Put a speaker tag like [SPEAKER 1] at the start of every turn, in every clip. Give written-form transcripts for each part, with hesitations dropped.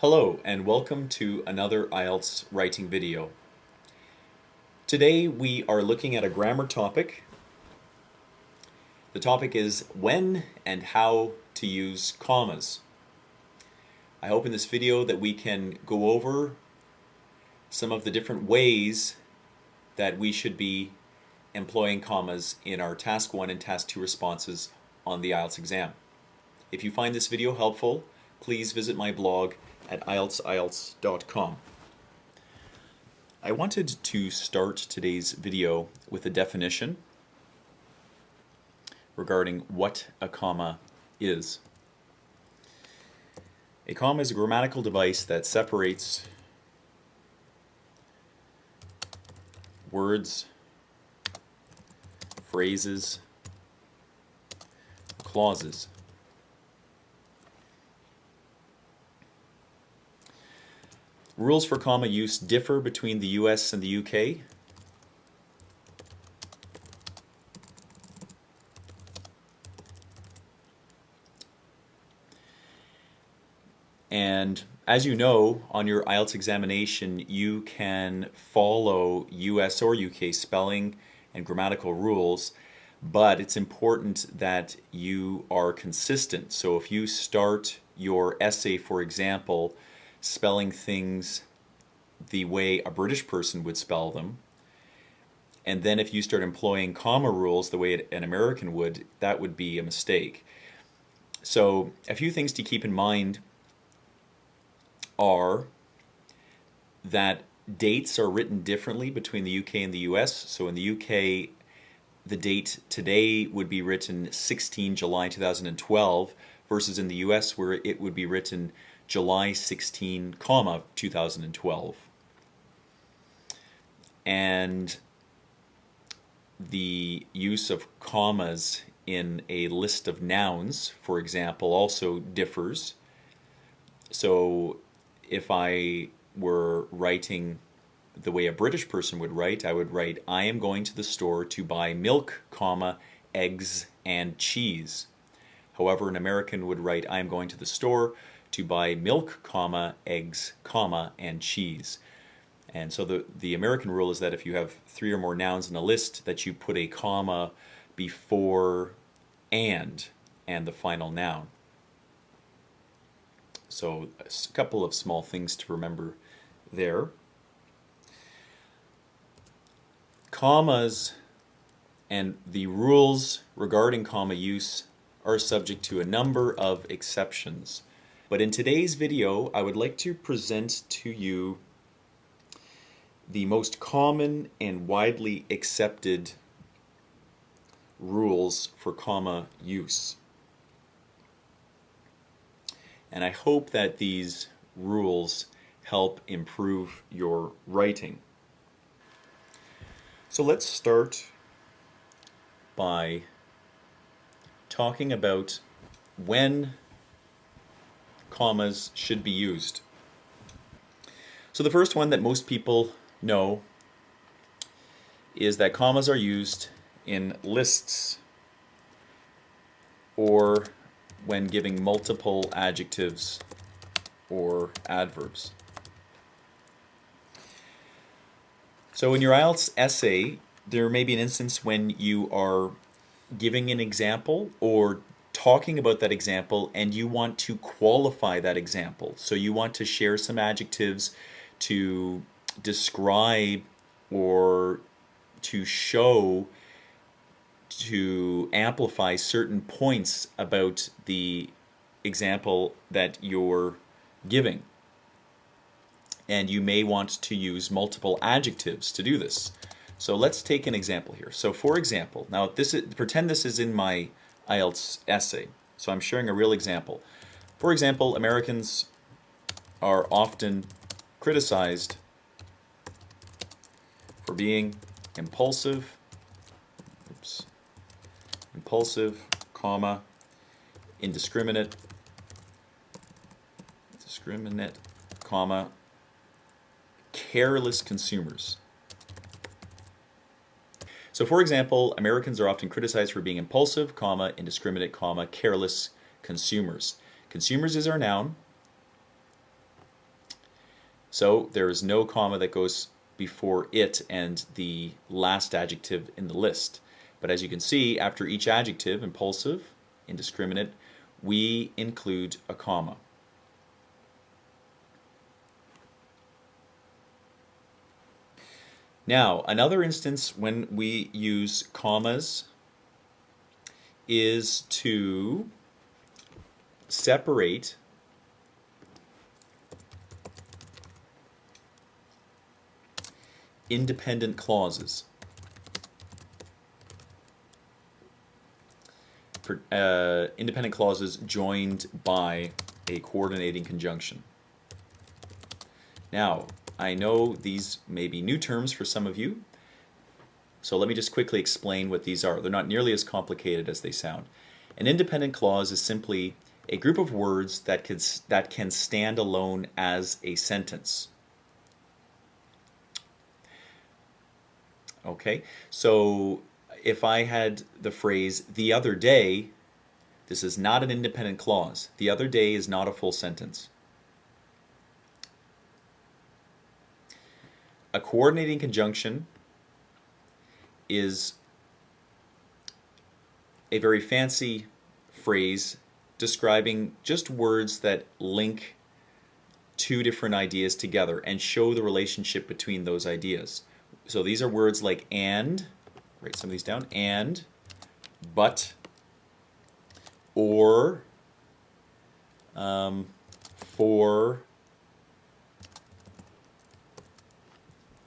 [SPEAKER 1] Hello and welcome to another IELTS writing video. Today we are looking at a grammar topic. The topic is when and how to use commas. I hope in this video that we can go over some of the different ways that we should be employing commas in our Task 1 and Task 2 responses on the IELTS exam. If you find this video helpful, please visit my blog at IELTSIELTS.com. I wanted to start today's video with a definition regarding what a comma is. A comma is a grammatical device that separates words, phrases, clauses. Rules for comma use differ between the US and the UK. And as you know, on your IELTS examination, you can follow US or UK spelling and grammatical rules, but it's important that you are consistent. So if you start your essay, for example, spelling things the way a British person would spell them, and then if you start employing comma rules the way an American would, that would be a mistake. So a few things to keep in mind are that dates are written differently between the UK and the US. So in the UK, the date today would be written 16 July 2012 versus in the US where it would be written July 16, 2012. And the use of commas in a list of nouns, for example, also differs. So if I were writing the way a British person would write, I would write, I am going to the store to buy milk, comma, eggs, and cheese. However, an American would write, I am going to the store to buy milk, comma, eggs, comma, and cheese. And so the American rule is that if you have 3 or more nouns in a list, that you put a comma before and the final noun. So a couple of small things to remember there. Commas and the rules regarding comma use are subject to a number of exceptions. But in today's video, I would like to present to you the most common and widely accepted rules for comma use. And I hope that these rules help improve your writing. So let's start by talking about when commas should be used. So the first one that most people know is that commas are used in lists or when giving multiple adjectives or adverbs. So in your IELTS essay, there may be an instance when you are giving an example or talking about that example and you want to qualify that example. So you want to share some adjectives to describe or to show, to amplify certain points about the example that you're giving. And you may want to use multiple adjectives to do this. So let's take an example here. So for example, now pretend this is in my IELTS essay. So I'm sharing a real example. For example, Americans are often criticized for being impulsive, comma, indiscriminate, comma, careless consumers. So for example, Americans are often criticized for being impulsive, comma, indiscriminate, comma, careless consumers. Consumers is our noun. So there is no comma that goes before it and the last adjective in the list. But as you can see, after each adjective, impulsive, indiscriminate, we include a comma. Now, another instance when we use commas is to separate independent clauses. Independent clauses joined by a coordinating conjunction. Now, I know these may be new terms for some of you, so let me just quickly explain what these are. They're not nearly as complicated as they sound. An independent clause is simply a group of words that can stand alone as a sentence. Okay, so if I had the phrase the other day, this is not an independent clause. The other day is not a full sentence. A coordinating conjunction is a very fancy phrase describing just words that link two different ideas together and show the relationship between those ideas. So these are words like and, write some of these down, and, but, or, for.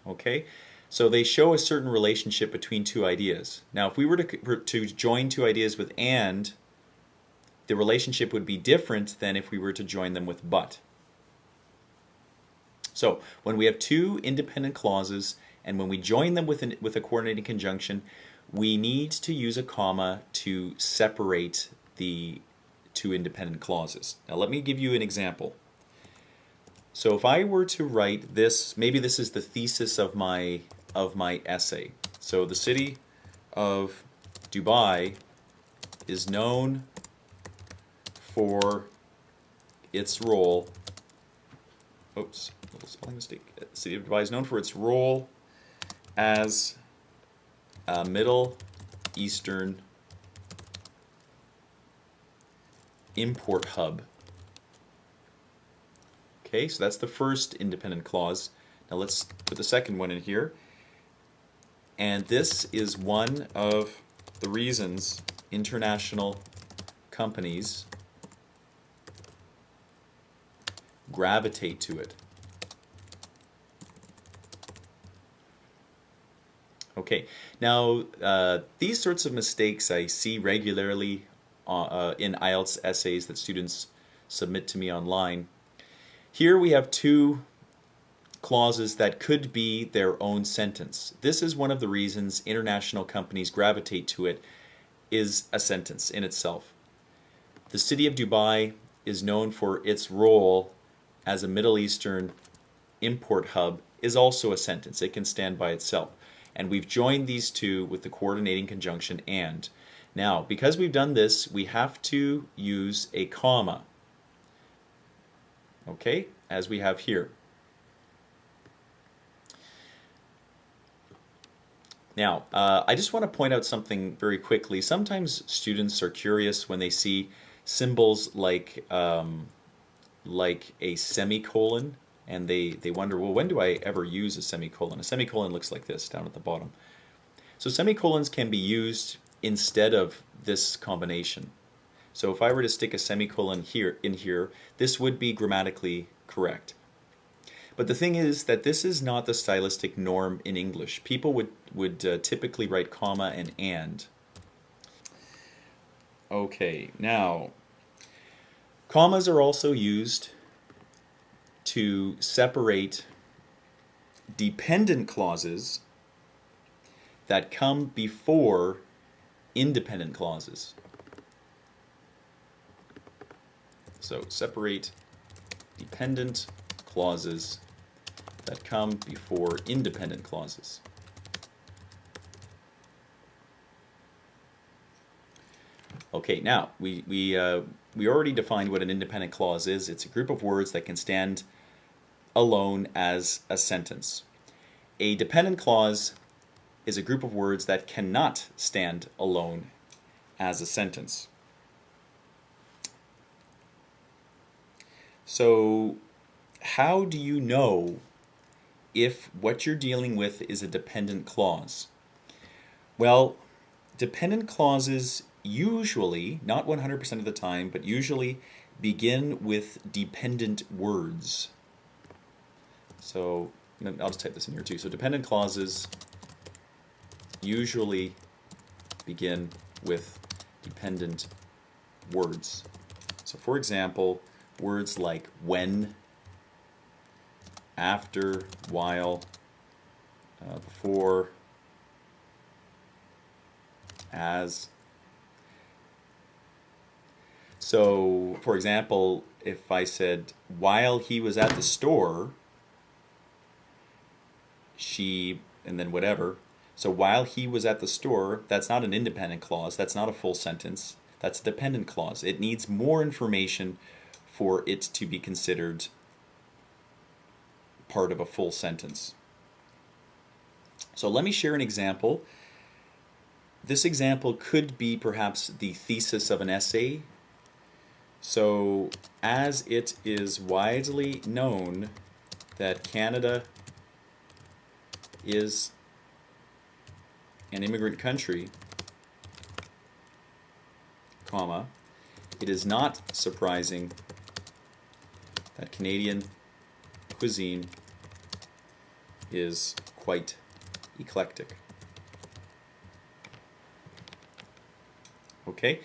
[SPEAKER 1] Okay, so they show a certain relationship between two ideas. Now, if we were to join two ideas with and, the relationship would be different than if we were to join them with but. So, when we have two independent clauses and when we join them with a coordinating conjunction, we need to use a comma to separate the two independent clauses. Now, let me give you an example. So if I were to write this, maybe this is the thesis of my essay. So the city of Dubai is known for its role. Oops, little spelling mistake. The city of Dubai is known for its role as a Middle Eastern import hub. Okay, so that's the first independent clause. Now let's put the second one in here. And this is one of the reasons international companies gravitate to it. Okay, now these sorts of mistakes I see regularly in IELTS essays that students submit to me online. Here we have two clauses that could be their own sentence. This is one of the reasons international companies gravitate to it, is a sentence in itself. The city of Dubai is known for its role as a Middle Eastern import hub is also a sentence. It can stand by itself. And we've joined these two with the coordinating conjunction and. Now, because we've done this, we have to use a comma. Okay, as we have here. Now, I just want to point out something very quickly. Sometimes students are curious when they see symbols like a semicolon, and they wonder, well, when do I ever use a semicolon? A semicolon looks like this down at the bottom. So semicolons can be used instead of this combination. So if I were to stick a semicolon in here, this would be grammatically correct. But the thing is that this is not the stylistic norm in English. People would typically write comma and. Okay, now, commas are also used to separate dependent clauses that come before independent clauses. So separate dependent clauses that come before independent clauses. Okay, now we already defined what an independent clause is. It's a group of words that can stand alone as a sentence. A dependent clause is a group of words that cannot stand alone as a sentence. So, how do you know if what you're dealing with is a dependent clause? Well, dependent clauses usually, not 100% of the time, but usually begin with dependent words. So, I'll just type this in here too. So dependent clauses usually begin with dependent words. So for example, words like when, after, while, before, as. So for example, if I said while he was at the store, she, and then whatever. So while he was at the store, that's not an independent clause, that's not a full sentence, that's a dependent clause. It needs more information for it to be considered part of a full sentence. So let me share an example. This example could be perhaps the thesis of an essay. So, as it is widely known that Canada is an immigrant country, comma, it is not surprising that Canadian cuisine is quite eclectic. Okay,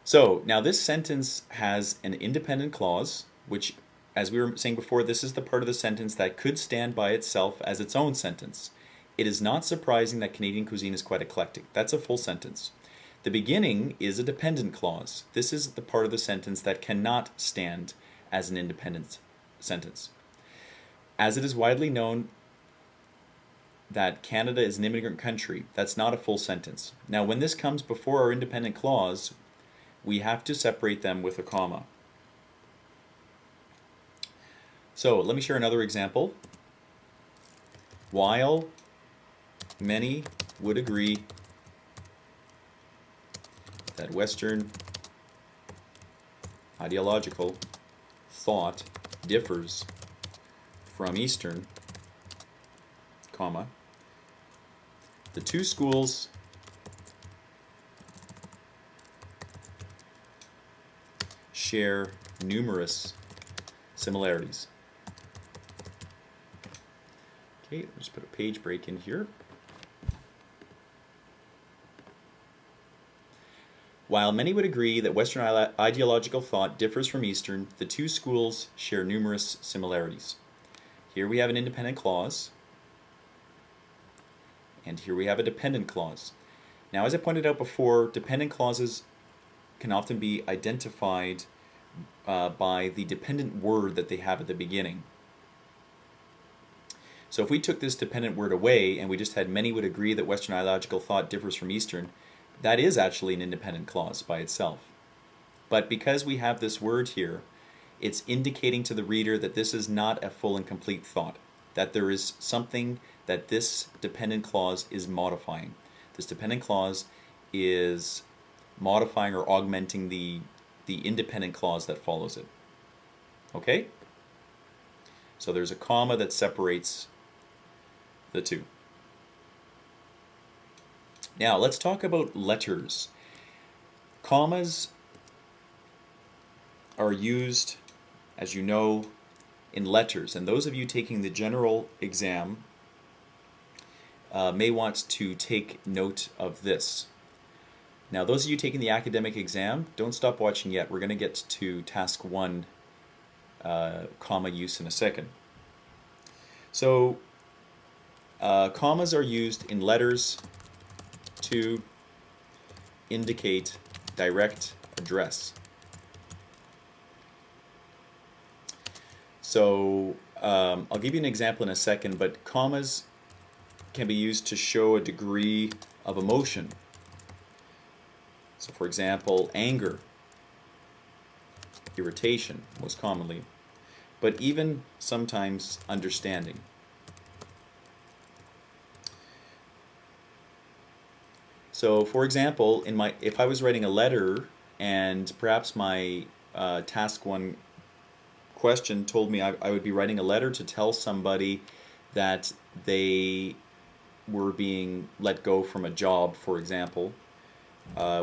[SPEAKER 1] so now this sentence has an independent clause, which, as we were saying before, this is the part of the sentence that could stand by itself as its own sentence. It is not surprising that Canadian cuisine is quite eclectic. That's a full sentence. The beginning is a dependent clause. This is the part of the sentence that cannot stand as an independent sentence. As it is widely known that Canada is an immigrant country, that's not a full sentence. Now, when this comes before our independent clause, we have to separate them with a comma. So let me share another example. While many would agree that Western ideological thought differs from Eastern, comma, the two schools share numerous similarities. Okay, let's put a page break in here. While many would agree that Western ideological thought differs from Eastern, the two schools share numerous similarities. Here we have an independent clause, and here we have a dependent clause. Now, as I pointed out before, dependent clauses can often be identified by the dependent word that they have at the beginning. So if we took this dependent word away and we just had many would agree that Western ideological thought differs from Eastern, that is actually an independent clause by itself. But because we have this word here, it's indicating to the reader that this is not a full and complete thought, that there is something that this dependent clause is modifying. This dependent clause is modifying or augmenting the independent clause that follows it. Okay? So there's a comma that separates the two. Now let's talk about letters. Commas are used, as you know, in letters, and those of you taking the general exam may want to take note of this. Now those of you taking the academic exam, don't stop watching yet. We're going to get to task 1, comma use, in a second. So commas are used in letters to indicate direct address. So I'll give you an example in a second, but commas can be used to show a degree of emotion. So for example, anger, irritation most commonly, but even sometimes understanding. So for example, if I was writing a letter and perhaps my task 1 question told me I would be writing a letter to tell somebody that they were being let go from a job, for example,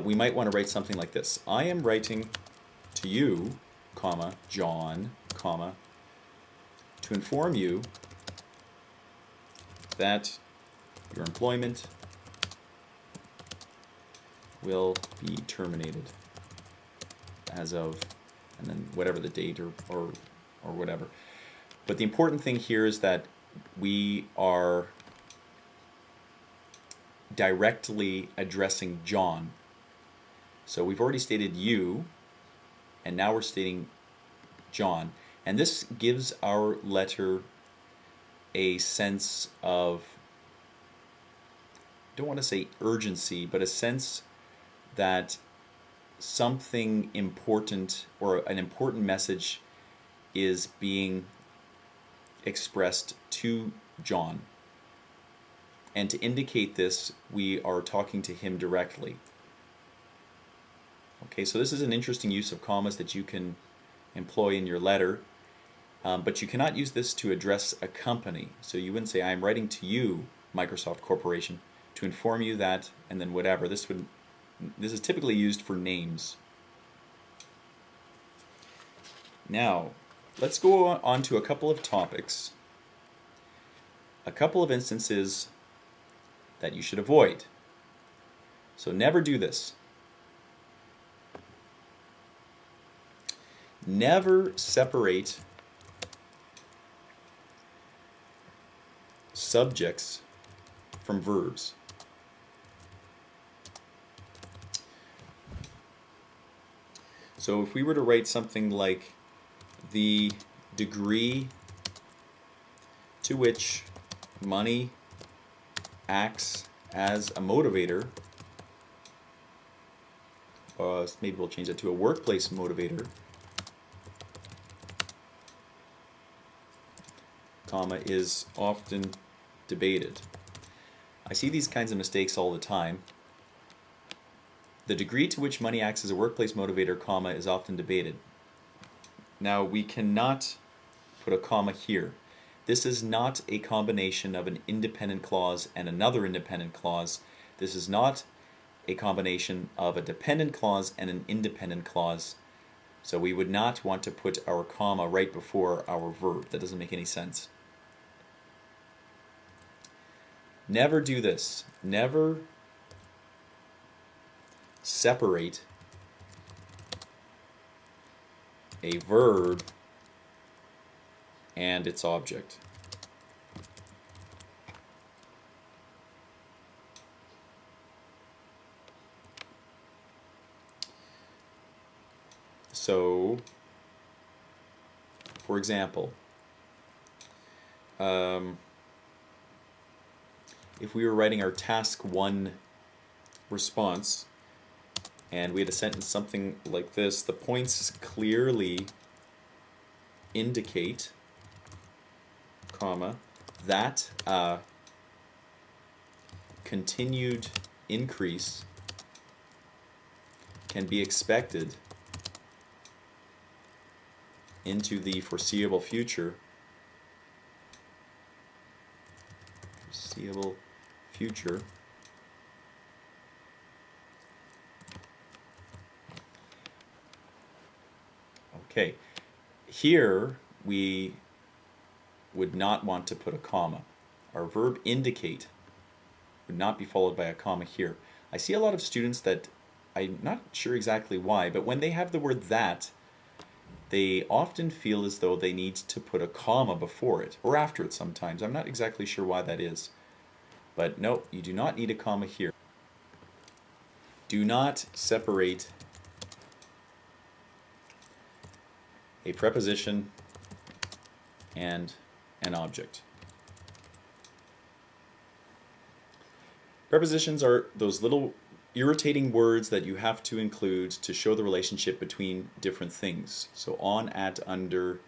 [SPEAKER 1] we might want to write something like this. I am writing to you, comma, John, comma, to inform you that your employment will be terminated as of, and then whatever the date or whatever. But the important thing here is that we are directly addressing John. So we've already stated you, and now we're stating John. And this gives our letter a sense of, I don't want to say urgency, but a sense that something important or an important message is being expressed to John. And to indicate this, we are talking to him directly. Okay, so this is an interesting use of commas that you can employ in your letter, but you cannot use this to address a company. So you wouldn't say, I am writing to you, Microsoft Corporation, to inform you that, and then whatever. This is typically used for names. Now, let's go on to a couple of topics, a couple of instances that you should avoid. So never do this. Never separate subjects from verbs. So if we were to write something like the degree to which money acts as a motivator, maybe we'll change that to a workplace motivator, comma, is often debated. I see these kinds of mistakes all the time. The degree to which money acts as a workplace motivator, comma, is often debated. Now we cannot put a comma here. This is not a combination of an independent clause and another independent clause. This is not a combination of a dependent clause and an independent clause. So we would not want to put our comma right before our verb. That doesn't make any sense. Never do this. Never separate a verb and its object. So, for example, if we were writing our task 1 response and we had a sentence something like this, the points clearly indicate, comma, that a continued increase can be expected into the foreseeable future. Foreseeable future. Okay, here we would not want to put a comma. Our verb indicate would not be followed by a comma here. I see a lot of students that, I'm not sure exactly why, but when they have the word that, they often feel as though they need to put a comma before it, or after it sometimes. I'm not exactly sure why that is. But no, you do not need a comma here. Do not separate a preposition and an object. Prepositions are those little irritating words that you have to include to show the relationship between different things. So on, at, under,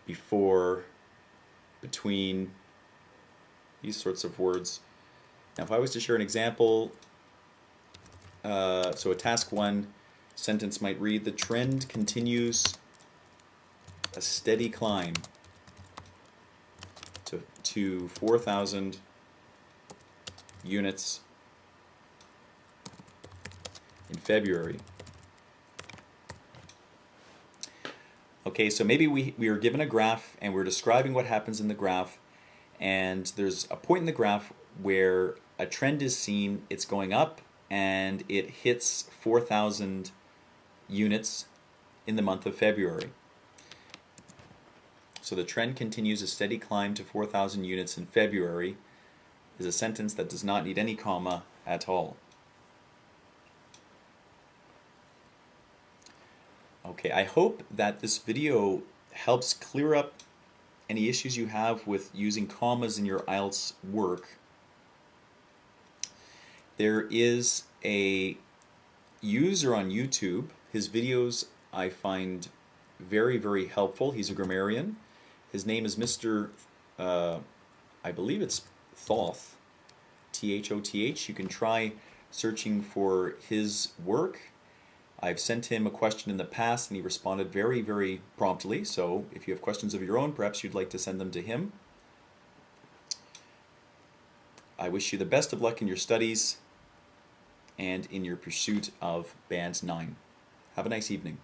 [SPEAKER 1] before, between, these sorts of words. Now if I was to share an example, so a task 1 sentence might read, the trend continues a steady climb to 4,000 units in February. Okay, so maybe we are given a graph and we're describing what happens in the graph, and there's a point in the graph where a trend is seen, it's going up, and it hits 4,000 units in the month of February. So the trend continues a steady climb to 4,000 units in February is a sentence that does not need any comma at all. Okay, I hope that this video helps clear up any issues you have with using commas in your IELTS work. There is a user on YouTube. His videos I find very, very helpful. He's a grammarian. His name is Mr. I believe it's Thoth, T-H-O-T-H. You can try searching for his work. I've sent him a question in the past and he responded very, very promptly. So if you have questions of your own, perhaps you'd like to send them to him. I wish you the best of luck in your studies and in your pursuit of Band 9. Have a nice evening.